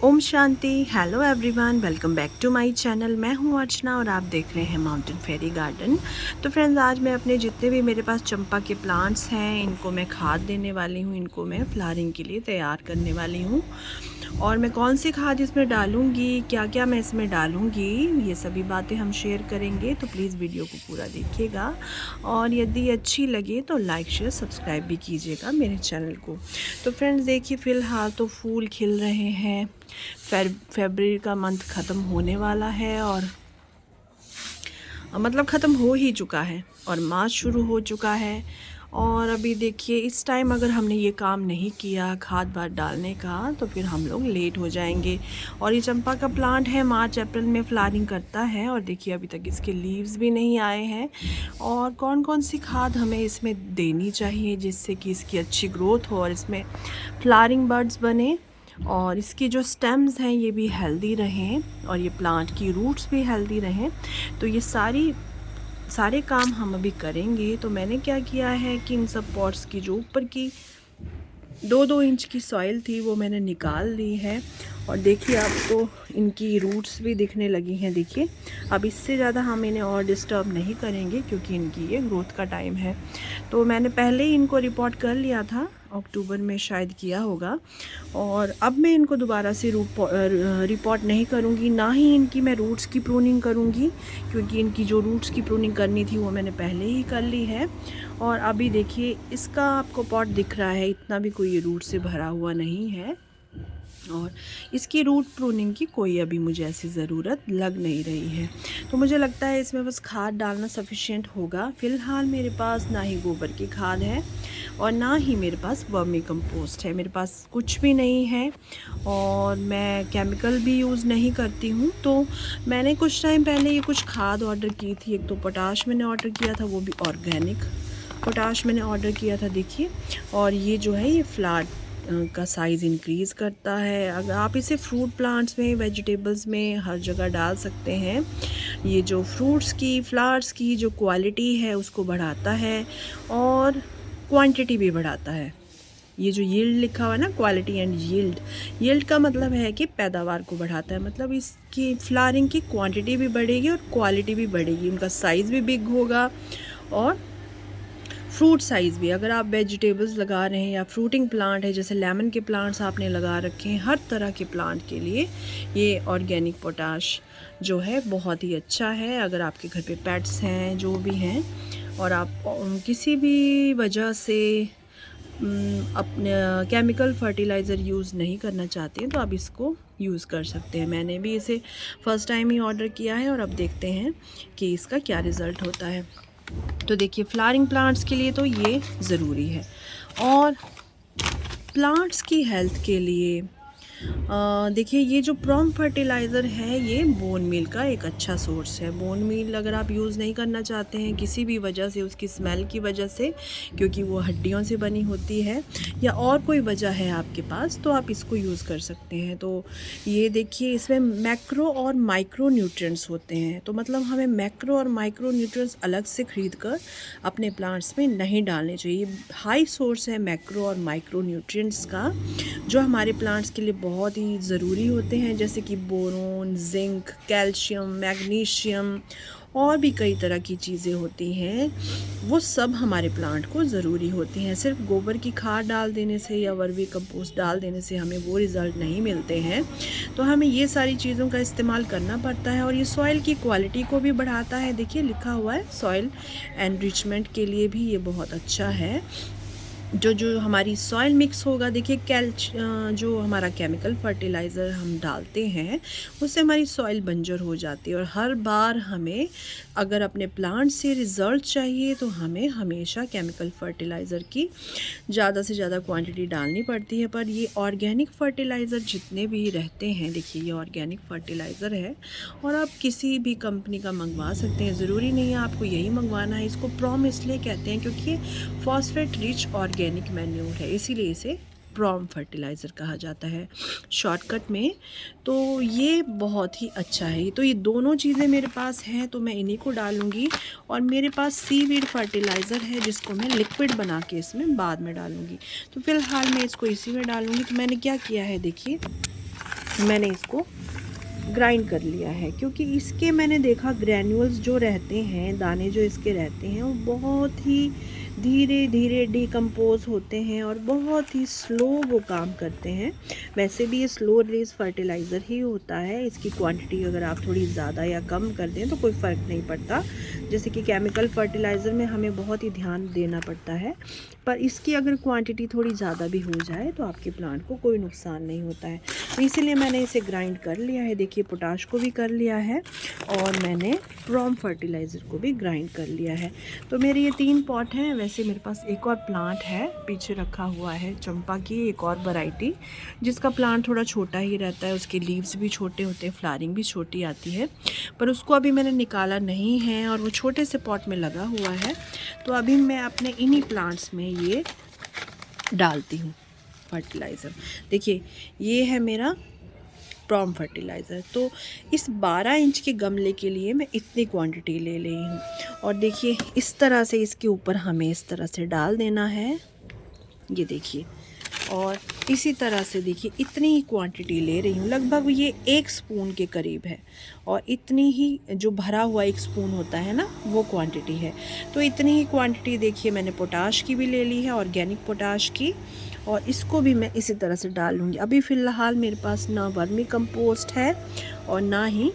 ओम शांति। Hello everyone, welcome back to my channel. मैं हूं अर्चना और आप देख रहे हैं माउंटेन फेरी गार्डन। तो फ्रेंड्स, आज मैं अपने जितने भी मेरे पास चंपा के प्लांट्स हैं इनको मैं खाद देने वाली हूं, इनको मैं फ्लावरिंग के लिए तैयार करने वाली हूं। और मैं कौन सी खाद इसमें डालूंगी, क्या क्या मैं इसमें डालूंगी, ये सभी बातें हम शेयर करेंगे। तो प्लीज़ वीडियो को पूरा देखिएगा और यदि अच्छी लगे तो लाइक शेयर सब्सक्राइब भी कीजिएगा मेरे चैनल को। तो फ्रेंड्स देखिए, फ़िलहाल तो फूल खिल रहे हैं। फरवरी का मंथ ख़त्म होने वाला है और मतलब ख़त्म हो ही चुका है और मार्च शुरू हो चुका है। और अभी देखिए, इस टाइम अगर हमने ये काम नहीं किया खाद वाद डालने का तो फिर हम लोग लेट हो जाएंगे। और ये चंपा का प्लांट है, मार्च अप्रैल में फ्लावरिंग करता है और देखिए अभी तक इसके लीव्स भी नहीं आए हैं। और कौन कौन सी खाद हमें इसमें देनी चाहिए जिससे कि इसकी अच्छी ग्रोथ हो और इसमें फ्लावरिंग बर्ड्स बने और इसकी जो स्टेम्स हैं ये भी हेल्दी रहें और ये प्लांट की रूट्स भी हेल्दी रहें। तो ये सारे काम हम अभी करेंगे। तो मैंने क्या किया है कि इन सब पॉट्स की जो ऊपर की 2-2 इंच की सॉइल थी वो मैंने निकाल ली है। और देखिए आपको इनकी रूट्स भी दिखने लगी हैं। देखिए, अब इससे ज़्यादा हम इन्हें और डिस्टर्ब नहीं करेंगे क्योंकि इनकी ये ग्रोथ का टाइम है। तो मैंने पहले ही इनको रिपोर्ट कर लिया था, अक्टूबर में शायद किया होगा। और अब मैं इनको दोबारा से रिपोर्ट नहीं करूँगी, ना ही इनकी मैं रूट्स की प्रूनिंग करूँगी क्योंकि इनकी जो रूट्स की प्रूनिंग करनी थी वो मैंने पहले ही कर ली है। और अभी देखिए, इसका आपको पॉट दिख रहा है, इतना भी कोई रूट से भरा हुआ नहीं है और इसकी रूट प्रूनिंग की कोई अभी मुझे ऐसी ज़रूरत लग नहीं रही है। तो मुझे लगता है इसमें बस खाद डालना सफिशिएंट होगा। फ़िलहाल मेरे पास ना ही गोबर की खाद है और ना ही मेरे पास वर्मी कंपोस्ट है, मेरे पास कुछ भी नहीं है और मैं केमिकल भी यूज़ नहीं करती हूँ। तो मैंने कुछ टाइम पहले ये कुछ खाद ऑर्डर की थी। एक तो पोटाश मैंने ऑर्डर किया था, वो भी ऑर्गेनिक पोटाश मैंने ऑर्डर किया था देखिए। और ये जो है ये फ्लावर का साइज़ इंक्रीज़ करता है। अगर आप इसे फ्रूट प्लांट्स में, वेजिटेबल्स में हर जगह डाल सकते हैं। ये जो फ्रूट्स की, फ्लावर्स की जो क्वालिटी है उसको बढ़ाता है और क्वांटिटी भी बढ़ाता है। ये जो यील्ड लिखा हुआ है ना, क्वालिटी एंड यील्ड, यील्ड का मतलब है कि पैदावार को बढ़ाता है। मतलब इसकी फ्लावरिंग की क्वांटिटी भी बढ़ेगी और क्वालिटी भी बढ़ेगी, उनका साइज़ भी बिग होगा और फ्रूट साइज़ भी। अगर आप वेजिटेबल्स लगा रहे हैं या फ्रूटिंग प्लांट है, जैसे लेमन के प्लांट्स आपने लगा रखे हैं, हर तरह के प्लांट के लिए ये ऑर्गेनिक पोटाश जो है बहुत ही अच्छा है। अगर आपके घर पे पेट्स हैं, जो भी हैं, और आप किसी भी वजह से अपने केमिकल फर्टिलाइज़र यूज़ नहीं करना चाहते हैं तो आप इसको यूज़ कर सकते हैं। मैंने भी इसे फ़र्स्ट टाइम ही ऑर्डर किया है और अब देखते हैं कि इसका क्या रिज़ल्ट होता है। तो देखिए, फ्लावरिंग प्लांट्स के लिए तो ये ज़रूरी है। और प्लांट्स की हेल्थ के लिए देखिए, ये जो प्रॉम फर्टिलाइज़र है ये बोन मील का एक अच्छा सोर्स है। बोन मील अगर आप यूज़ नहीं करना चाहते हैं किसी भी वजह से, उसकी स्मेल की वजह से, क्योंकि वो हड्डियों से बनी होती है, या और कोई वजह है आपके पास, तो आप इसको यूज़ कर सकते हैं। तो ये देखिए, इसमें मैक्रो और माइक्रो न्यूट्रिएंट्स होते हैं। तो मतलब हमें मैक्रो और माइक्रो न्यूट्रिएंट्स अलग से ख़रीद कर अपने प्लांट्स में नहीं डालने चाहिए। हाई सोर्स है मैक्रो और माइक्रो न्यूट्रिएंट्स का, जो हमारे प्लांट्स के लिए बहुत ही ज़रूरी होते हैं, जैसे कि बोरोन, जिंक, कैल्शियम, मैग्नीशियम और भी कई तरह की चीज़ें होती हैं। वो सब हमारे प्लांट को ज़रूरी होती हैं। सिर्फ गोबर की खाद डाल देने से या वर्मी कंपोस्ट डाल देने से हमें वो रिज़ल्ट नहीं मिलते हैं। तो हमें ये सारी चीज़ों का इस्तेमाल करना पड़ता है और ये सॉइल की क्वालिटी को भी बढ़ाता है। देखिए, लिखा हुआ है सॉइल एनरिचमेंट के लिए भी ये बहुत अच्छा है। जो हमारी सॉइल मिक्स होगा, देखिए जो हमारा केमिकल फर्टिलाइज़र हम डालते हैं उससे हमारी सॉइल बंजर हो जाती है। और हर बार हमें अगर अपने प्लांट से रिज़ल्ट चाहिए तो हमें हमेशा केमिकल फर्टिलाइज़र की ज़्यादा से ज़्यादा क्वांटिटी डालनी पड़ती है। पर ये ऑर्गेनिक फर्टिलाइज़र जितने भी रहते हैं, देखिए ये ऑर्गेनिक फर्टिलाइज़र है और आप किसी भी कंपनी का मंगवा सकते हैं, ज़रूरी नहीं है आपको यही मंगवाना है। इसको प्रॉम इसलिए कहते हैं क्योंकि ये फॉस्फेट रिच ऑर्गेनिक मैन्योर है, इसीलिए इसे प्रॉम फर्टिलाइज़र कहा जाता है शॉर्टकट में। तो ये बहुत ही अच्छा है। तो ये दोनों चीज़ें मेरे पास हैं तो मैं इन्हीं को डालूँगी। और मेरे पास सीवीड फर्टिलाइज़र है जिसको मैं लिक्विड बना के इसमें बाद में डालूँगी। तो फ़िलहाल मैं इसको इसी में डालूँगी। तो मैंने क्या किया है, देखिए मैंने इसको ग्राइंड कर लिया है, क्योंकि इसके मैंने देखा ग्रैन्यूल्स जो रहते हैं, दाने जो इसके रहते हैं, वो बहुत ही धीरे धीरे डिकम्पोज होते हैं और बहुत ही स्लो वो काम करते हैं। वैसे भी ये स्लो रिलीज फर्टिलाइज़र ही होता है। इसकी क्वांटिटी अगर आप थोड़ी ज़्यादा या कम कर दें तो कोई फ़र्क नहीं पड़ता। जैसे कि केमिकल फर्टिलाइज़र में हमें बहुत ही ध्यान देना पड़ता है, पर इसकी अगर क्वांटिटी थोड़ी ज़्यादा भी हो जाए तो आपके प्लांट को कोई नुकसान नहीं होता है। तो इसीलिए मैंने इसे ग्राइंड कर लिया है। देखिए पोटाश को भी कर लिया है और मैंने प्रॉम फर्टिलाइज़र को भी ग्राइंड कर लिया है। तो मेरे ये 3 पॉट हैं। वैसे मेरे पास एक और प्लांट है पीछे रखा हुआ है, चंपा की एक और वैरायटी, जिसका प्लांट थोड़ा छोटा ही रहता है। उसके लीव्स भी छोटे होते हैं, फ्लावरिंग भी छोटी आती है, पर उसको अभी मैंने निकाला नहीं है और वो छोटे से पॉट में लगा हुआ है। तो अभी मैं अपने इन्हीं प्लांट्स में ये डालती हूँ फर्टिलाइज़र। देखिए ये है मेरा प्रॉम फर्टिलाइज़र। तो इस 12 इंच के गमले के लिए मैं इतनी क्वांटिटी ले रही हूँ। और देखिए इस तरह से इसके ऊपर हमें इस तरह से डाल देना है, ये देखिए। और इसी तरह से देखिए इतनी ही क्वांटिटी ले रही हूँ, लगभग ये 1 स्पून के करीब है। और इतनी ही जो भरा हुआ 1 स्पून होता है ना, वो क्वांटिटी है। तो इतनी ही क्वांटिटी देखिए मैंने पोटाश की भी ले ली है, ऑर्गेनिक पोटाश की, और इसको भी मैं इसी तरह से डाल लूँगी। अभी फ़िलहाल मेरे पास ना वर्मी कंपोस्ट है और ना ही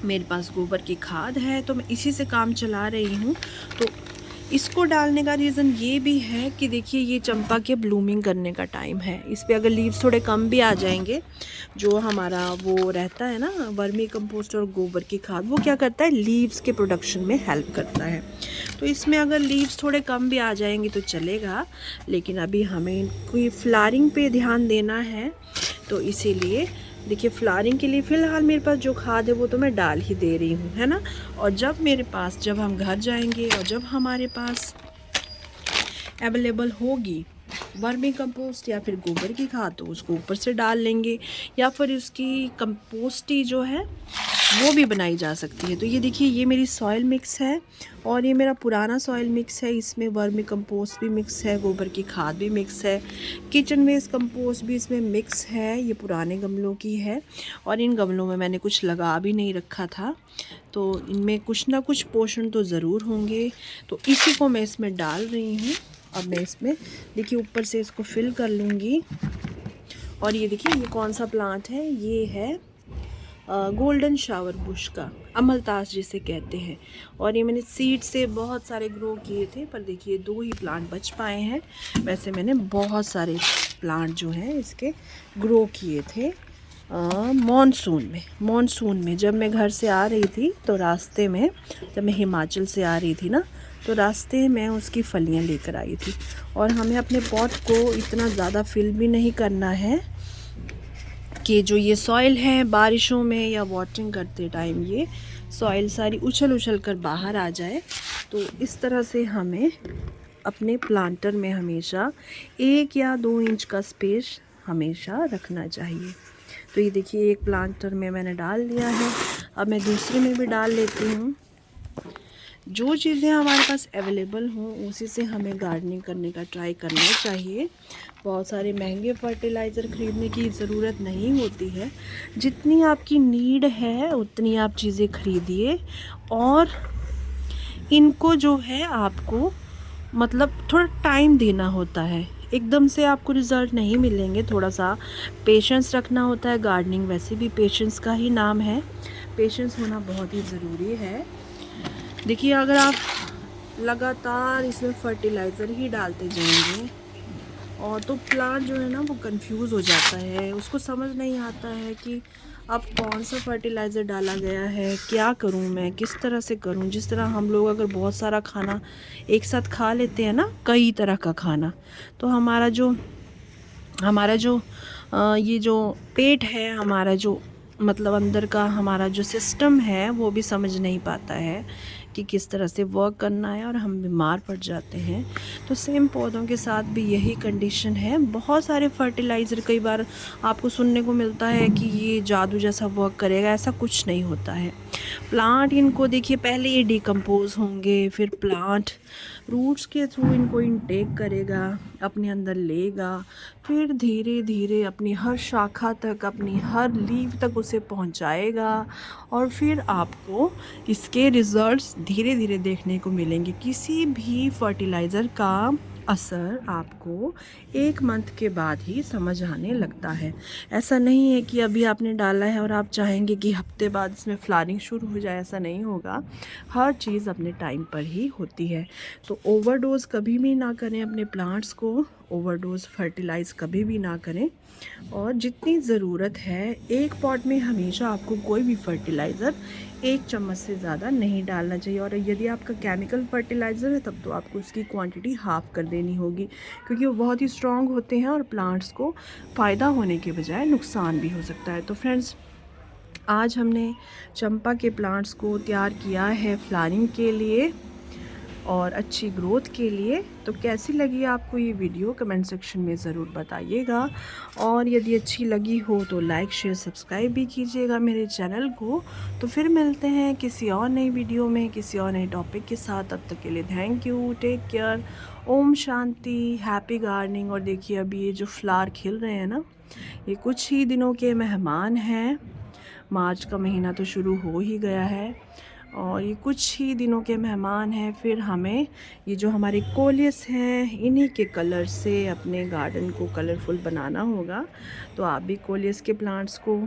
मेरे पास गोबर की खाद है, तो मैं इसी से काम चला रही हूँ। तो इसको डालने का रीज़न ये भी है कि देखिए ये चंपा के ब्लूमिंग करने का टाइम है। इस पे अगर लीव्स थोड़े कम भी आ जाएंगे, जो हमारा वो रहता है ना वर्मी कंपोस्ट और गोबर की खाद, वो क्या करता है लीव्स के प्रोडक्शन में हेल्प करता है। तो इसमें अगर लीव्स थोड़े कम भी आ जाएंगे तो चलेगा, लेकिन अभी हमें इनकी फ्लावरिंग पे ध्यान देना है। तो इसीलिए देखिए फ्लावरिंग के लिए फ़िलहाल मेरे पास जो खाद है वो तो मैं डाल ही दे रही हूँ, है ना। और जब हम घर जाएंगे और जब हमारे पास अवेलेबल होगी वर्मी कंपोस्ट या फिर गोबर की खाद, तो उसको ऊपर से डाल लेंगे, या फिर उसकी कंपोस्ट ही जो है वो भी बनाई जा सकती है। तो ये देखिए ये मेरी सॉइल मिक्स है और ये मेरा पुराना सॉइल मिक्स है। इसमें वर्मी कंपोस्ट भी मिक्स है, गोबर की खाद भी मिक्स है, किचन वेस्ट कंपोस्ट भी इसमें मिक्स है। ये पुराने गमलों की है और इन गमलों में मैंने कुछ लगा भी नहीं रखा था, तो इनमें कुछ ना कुछ पोषण तो ज़रूर होंगे। तो इसी को मैं इसमें डाल रही हूँ। अब मैं इसमें देखिए ऊपर से इसको फिल कर लूँगी। और ये देखिए ये कौन सा प्लांट है, ये है गोल्डन शावर बुश का, अमलतास जिसे कहते हैं। और ये मैंने सीड से बहुत सारे ग्रो किए थे, पर देखिए 2 ही प्लांट बच पाए हैं। वैसे मैंने बहुत सारे प्लांट जो हैं इसके ग्रो किए थे मॉनसून में जब मैं घर से आ रही थी, तो रास्ते में जब मैं हिमाचल से आ रही थी ना, तो रास्ते में उसकी फलियां लेकर आई थी। और हमें अपने पॉट को इतना ज़्यादा फिल भी नहीं करना है कि जो ये सॉइल है बारिशों में या वाटरिंग करते टाइम ये सॉइल सारी उछल कर बाहर आ जाए। तो इस तरह से हमें अपने प्लांटर में हमेशा 1 या 2 इंच का स्पेस हमेशा रखना चाहिए। तो ये देखिए एक प्लांटर में मैंने डाल लिया है, अब मैं दूसरे में भी डाल लेती हूँ। जो चीज़ें हमारे पास अवेलेबल हों उसी से हमें गार्डनिंग करने का ट्राई करना चाहिए। बहुत सारे महंगे फर्टिलाइज़र ख़रीदने की ज़रूरत नहीं होती है। जितनी आपकी नीड है उतनी आप चीज़ें खरीदिए, और इनको जो है आपको मतलब थोड़ा टाइम देना होता है। एकदम से आपको रिज़ल्ट नहीं मिलेंगे, थोड़ा सा पेशेंस रखना होता है। गार्डनिंग वैसे भी पेशेंस का ही नाम है, पेशेंस होना बहुत ही ज़रूरी है। देखिए अगर आप लगातार इसमें फर्टिलाइज़र ही डालते जाएंगे और तो प्लांट जो है ना वो कंफ्यूज हो जाता है, उसको समझ नहीं आता है कि अब कौन सा फर्टिलाइज़र डाला गया है, क्या करूं मैं, किस तरह से करूं। जिस तरह हम लोग अगर बहुत सारा खाना एक साथ खा लेते हैं ना, कई तरह का खाना, तो हमारा जो ये जो पेट है, हमारा जो मतलब अंदर का हमारा जो सिस्टम है वो भी समझ नहीं पाता है कि किस तरह से वर्क करना है, और हम बीमार पड़ जाते हैं। तो सेम पौधों के साथ भी यही कंडीशन है। बहुत सारे फर्टिलाइज़र कई बार आपको सुनने को मिलता है कि ये जादू जैसा वर्क करेगा, ऐसा कुछ नहीं होता है। प्लांट इनको देखिए पहले ये डिकम्पोज होंगे, फिर प्लांट रूट्स के थ्रू इनको इनटेक करेगा, अपने अंदर लेगा, फिर धीरे धीरे अपनी हर शाखा तक, अपनी हर लीव तक उसे पहुंचाएगा और फिर आपको इसके रिज़ल्ट्स धीरे धीरे देखने को मिलेंगे। किसी भी फर्टिलाइज़र का असर आपको 1 मंथ के बाद ही समझ आने लगता है। ऐसा नहीं है कि अभी आपने डाला है और आप चाहेंगे कि हफ्ते बाद इसमें फ्लावरिंग शुरू हो जाए, ऐसा नहीं होगा। हर चीज़ अपने टाइम पर ही होती है। तो ओवरडोज़ कभी भी ना करें अपने प्लांट्स को, ओवरडोज़ फर्टिलाइज़ कभी भी ना करें और जितनी ज़रूरत है एक पॉट में हमेशा आपको कोई भी फर्टिलाइज़र 1 चम्मच से ज़्यादा नहीं डालना चाहिए। और यदि आपका केमिकल फर्टिलाइज़र है तब तो आपको उसकी क्वांटिटी हाफ़ कर देनी होगी, क्योंकि वो बहुत ही स्ट्रॉन्ग होते हैं और प्लांट्स को फ़ायदा होने के बजाय नुकसान भी हो सकता है। तो फ्रेंड्स, आज हमने चंपा के प्लांट्स को तैयार किया है फ्लावरिंग के लिए और अच्छी ग्रोथ के लिए। तो कैसी लगी आपको ये वीडियो कमेंट सेक्शन में ज़रूर बताइएगा और यदि अच्छी लगी हो तो लाइक शेयर सब्सक्राइब भी कीजिएगा मेरे चैनल को। तो फिर मिलते हैं किसी और नई वीडियो में किसी और नए टॉपिक के साथ। तब तक के लिए थैंक यू, टेक केयर, ओम शांति, हैप्पी गार्डनिंग। और देखिए अभी ये जो फ्लावर खिल रहे हैं ना, ये कुछ ही दिनों के मेहमान हैं। मार्च का महीना तो शुरू हो ही गया है और ये कुछ ही दिनों के मेहमान हैं। फिर हमें ये जो हमारे कोलियस हैं इन्हीं के कलर से अपने गार्डन को कलरफुल बनाना होगा। तो आप भी कोलियस के प्लांट्स को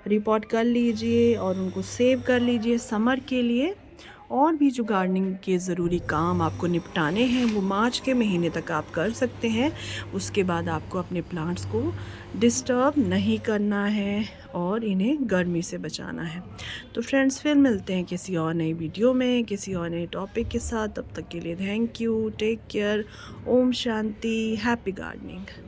रिपोर्ट कर लीजिए और उनको सेव कर लीजिए समर के लिए। और भी जो गार्डनिंग के ज़रूरी काम आपको निपटाने हैं वो मार्च के महीने तक आप कर सकते हैं। उसके बाद आपको अपने प्लांट्स को डिस्टर्ब नहीं करना है और इन्हें गर्मी से बचाना है। तो फ्रेंड्स, फिर मिलते हैं किसी और नई वीडियो में किसी और नए टॉपिक के साथ। तब तक के लिए थैंक यू, टेक केयर, ओम शांति, हैप्पी गार्डनिंग।